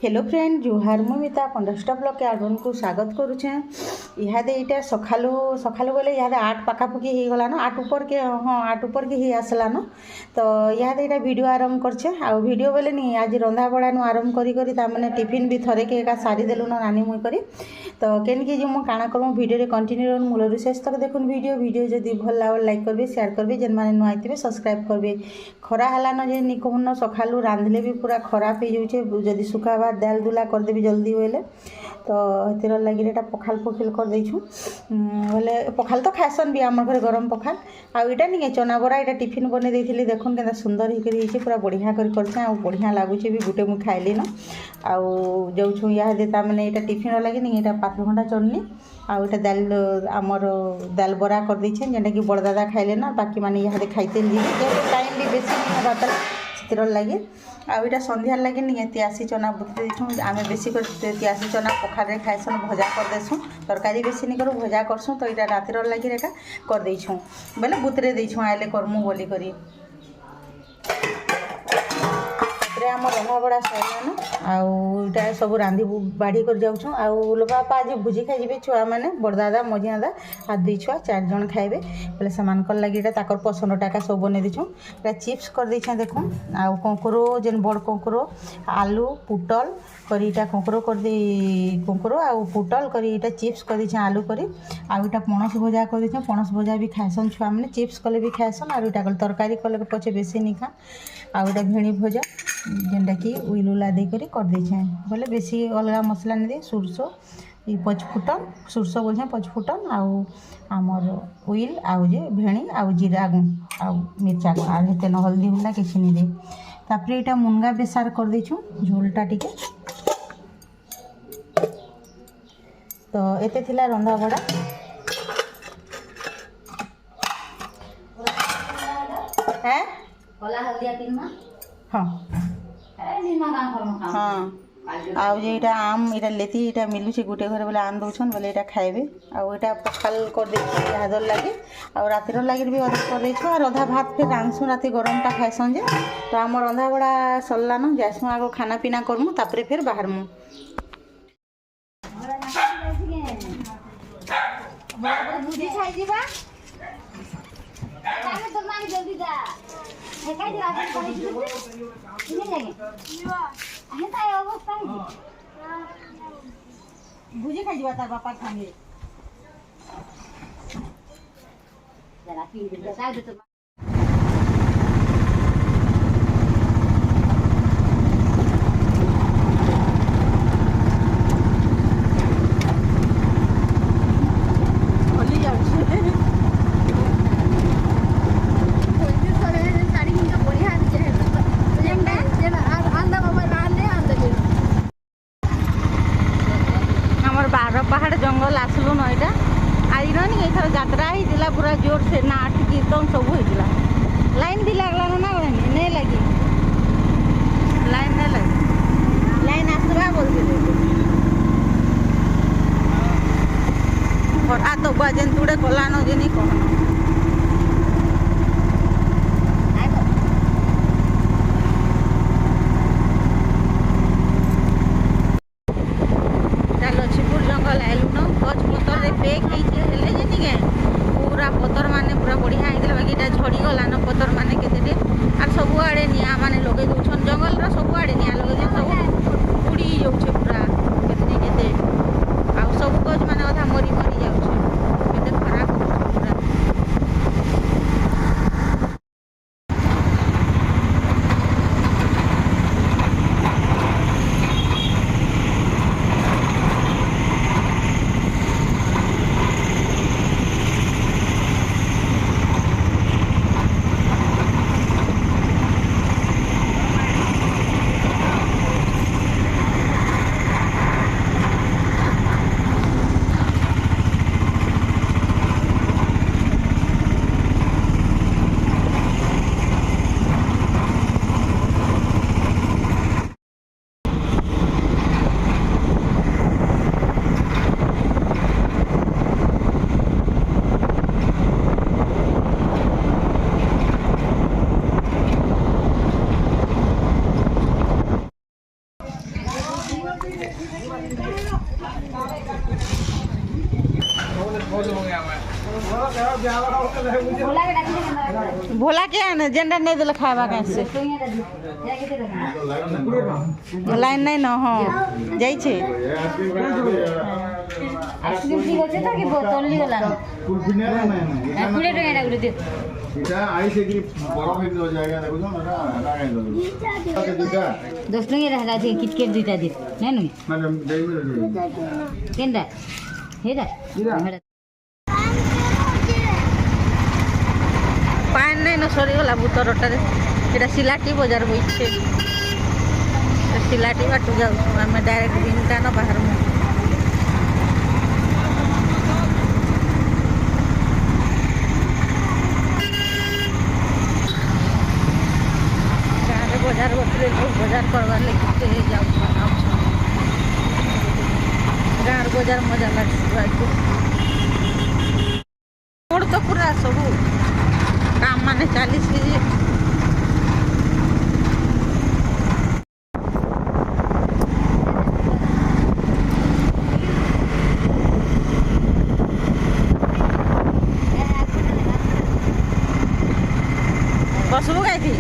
Hello friend जुहार मुमिता पंडस्टा block के आडन को स्वागत करुचे। इहादे इटा सखालू सखालू बोले इहादे 8 पाखापुखी हो गला न 8 ऊपर के हाँ 8 ऊपर के ही आसला न। तो इहादे इटा वीडियो आरंभ करछे आ वीडियो बोले नहीं आज रंधा बड़ा नु आरंभ करी करी तामने टिफिन भी थरे के एका सारी देलु न नानी मुई करी। तो केनकी जो मु काना करमु वीडियो रे कंटिन्यू रहन मूलरु शेष तक देखुन वीडियो जदी भल लाग लाइक करबे शेयर करबे जेन माने नु आइतिबे सब्सक्राइब करबे। खरा हला न जे निकोन सखालू रांधले भी पूरा खराब हो जाउछे जदी सुखाबा दाल दुला कर देबी जल्दी बोले। तो हेतिर लगी एटा पखाल पखिल कर देछु बोले पखाल तो खासन भी आम घर गरम पखाल आटा नहीं चना बरा एटा टिफिन बने देथिली देखुन केना सुंदर होकर पूरा बढ़िया कर आ बढ़िया लगुचे भी गुटे मु खाइली न आउ जाऊँ या देता मैंने यहाँ टिफिन लगे नहीं यहाँ 5 घंटा चढ़नी आटा दाल आमर दाल बरा कर देछे जेनटा कि बड़दादा खाइले ना बाकी माने यहाँ खाइते टाइम भी बेसी नहीं होगा से लगे आटा संध्यार लगे नहीं तियासी चना बुतरे देछुँ आम बेसी कर तियासी चना पखारे खाइसन भजा कर देसुँ तरकारी बेसी नहीं करूँ भजा करसुँ। तो यहाँ रातिर लगे एका कर देछुँ बोले बुतरे देछुँ आइले करमु बोली करी आम रंधा बड़ा सैलान आटा सब रांधि बाढ़ी कर जाऊँ आउ बापा आज भोजी खाइबे छुआ मैंने बड़दादा मझी दादा आ 2 छुआ 4 जन खाइबे बोले से लगे ताकर पसंद टाका सब बने देछुँ। चिप्स कर देछे देखुन आउ कंकुरो जेन बड़ कंकुरो आलू पुटल करी इटा कंकुरो कर दे कंकुरो आउ पुटल करी इटा चिप्स कर देछे आलू करी आउटा पणस भजा कर देछे पणस भजा भी खाइसन छुआ मैंने चिप्स कले भी खाइसन और इटा तरकारी कले पछे बेसी नहीं खा आउटा भेणी भजा जेनटा कि उइल उला देकर कर देछे बोले बेसी अलग मसला नहीं दे सुरसो ये पचफुटन सुरसो बोलछे पचफुटन आउ आमर उइल आउ जे भेणी आउ जीरा आउ मिर्चा आ हेते न हल्दी हुला किछि नहीं दे तापर एटा मुनगा बेसार कर देछु झोलटा टिके। तो एते थिला रंधा बड़ा है कला हल्दिया तीन हाँ हाँ आउ जे इटा आम इटा लेती इटा मिलुचे गुटे घर बोले आन दौन बोले इटा खाइबे आउ इटा पखाल कर देछी हादर लगे आउ रातिर लगे भी अधा कर देछु और अधा भात फिर रांधसु राति गरमटा खाइसन जे। तो आम रंधा बड़ा सरला न जाइसु आगो खाना पीना करमु तापरे फिर बाहरमु बुझी खाई जीवा ताने तो मारी जल्दी जा एकाई दिला पानी इने जागे आहे ताय अवस्था बुझी खाई जीवा तार बापा संगे जरा पी दे ताय तो पहाड़ जंगल आसलु न यहाँ आज नहीं ये यात्रा होता पूरा जोर से नाट कीर्तन सब होता लाइन भी लगला ना नहीं लगी लाइन नहीं लगी लाइन आसवा बोलते आ तो बजेन तुड़े कलान जे नहीं कहना जंगल आलु न गच पतर पेक हेले जे पूरा पतर माने पूरा बढ़िया होता बाकी झड़ी गला न पतर माने के आर सब आड़े निआ माने लगे दौन जंगल सब आड़े निआ लगे सब उड़ी जाऊे पूरा केतनी केते आ सब गच माने अधा मरी मरी जाऊे केते खराब पूरा। बोला के डाकी के भोला के आने जेंडा नहीं दिल खावा कैसे लाइन नहीं न हाँ जाइ छे आइसक्रीम ठीक होचे तो कि बोतल ली गला कुल्फिने नहीं 20 टका एटा गुले दे এটা আইছে কি বড় হয়ে जाएगा देखो ना লাগাই দাও দুটা 10 टका रहला जे किटकेट दुइटा दे नै नु মানে দেই মিলে केनडा हेडा पान नहीं न सरीगला भूतरटारे এটা सिलाटी बजार बइछे सिलाटी बाटू जाऊ आम डायरेक्ट बिनका न बाहर में गाँव बजार बसले लोग बजार करवार लगे जाऊ गाँव बजार मजा लगे मोड़ तो पूरा सब काम माने 40 केजी बसबू गई थी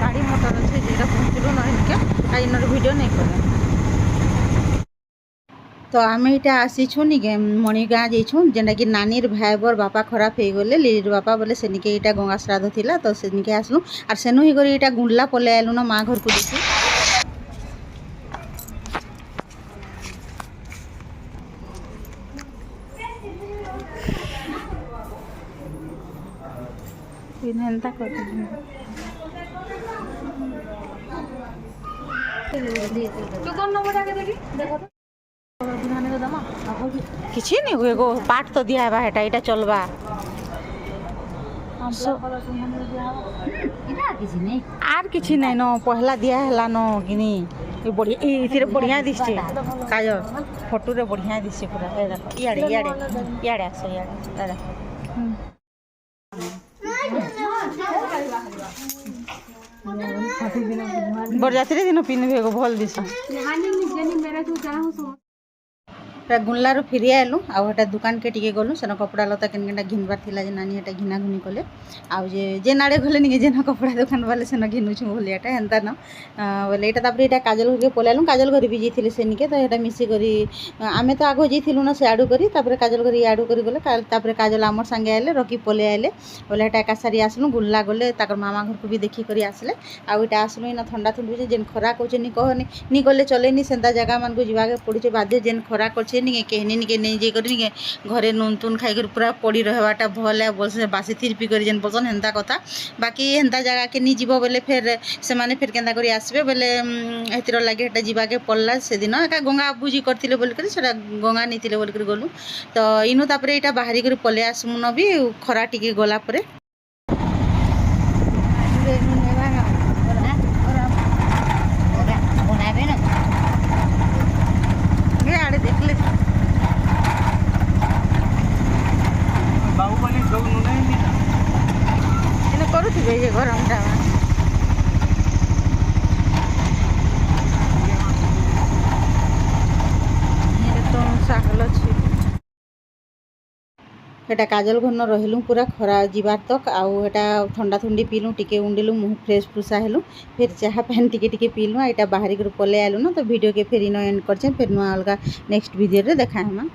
गाड़ी मोटर अच्छे जेटा पहुँचलु ना इनके वीडियो नहीं कर तो आम इटा आसीछुँ निके मणिगाँ जाइछुँ जेनटा कि नानीर भाईबर बापा खराब हो गले लिलीर बापा बोले सेनिके इटा गंगा श्राद्ध थिला तो सेनिके आसलु और सेनु ही करी इटा गुंडला पले आलु ना माँ घर को देखी इनता कर तू कौन नंबर आके देखी देखो किसी नहीं एगो पाठ तो दिया है हेटा इटा चलबा इना किसी नहीं आर किसी नहीं न पहला दिया है न किनी ये बढ़िया इथिरे बढ़िया दिसছে काजल फोटो रे बढ़िया दिसছে पूरा ए देखो इयाडे इयाडे इयाडे आसो इयाडे ए देखो बरजात्रे दिन पिनबे एगो भल दिस गुनलार फेरी आलु आटा दुकान के टिके गलु सेन कपड़ा लता केन केनटा घिनबार थिला जे नानी हेटा घिना घुनी कले आउ जे नाड़े गले निके जेना कपड़ा दुकान वाले सेन घिनुछु बोलियाटा हेंता न बोले एटा तापर एटा काजल के पलालु काजल घर भी जेथिले सेनिके तो एटा मिसी करी आमे तो आगो जेथिलु न से आडू करी तापर काजल करी आडू करी गले तापर काजल हमर संगे आले रकी पले आले बोले एटा एकासारी आसलु गुल्ला गले ताकर मामा घर को भी देखी करी आसले आउ एटा आसलु इना ठंडा ठंडी जेन खरा कोचे नि कहनी नि गले चलेनी सेंता जगह मान को जिवाके पड़ुचे बाध्य जेन खरा कोचे नि कहनी नि के नहीं जे करी नि घरे नून तून खाई कर पूरा पड़ी रहवाटा भल है बोल बासी थिरपी करी जेन बोलसन हेंता कथा बाकी हेंता जगह के नि जीवो बोले फिर से माने फिर केंदा करी आसबे बोले हेतिर लागे हेटा जीवाके पड़ला से दिन एका गंगा बुझी करथिले बोल करी सेटा गंगा नीतिले बोल करी गलु तो इनु तापरे एटा बाहरी करी पले आसमुन भी खरा टिके गला परे देखले करुवे ये गरमटा तो सागल अच्छे एटा काजल घन रहिलु पूरा खरा जीवार तक आउ एटा ठंडा ठंडी पीलु टिके उंडिलु मुह फ्रेश पुसा हेलु फिर चाहा पानी टिके टिके पीलु एटा बाहरी कर पले आलु ना तो वीडियो के फिर इन एंड करछे फिर नुआ अलगा नेक्स्ट वीडियो रे देखा हमा।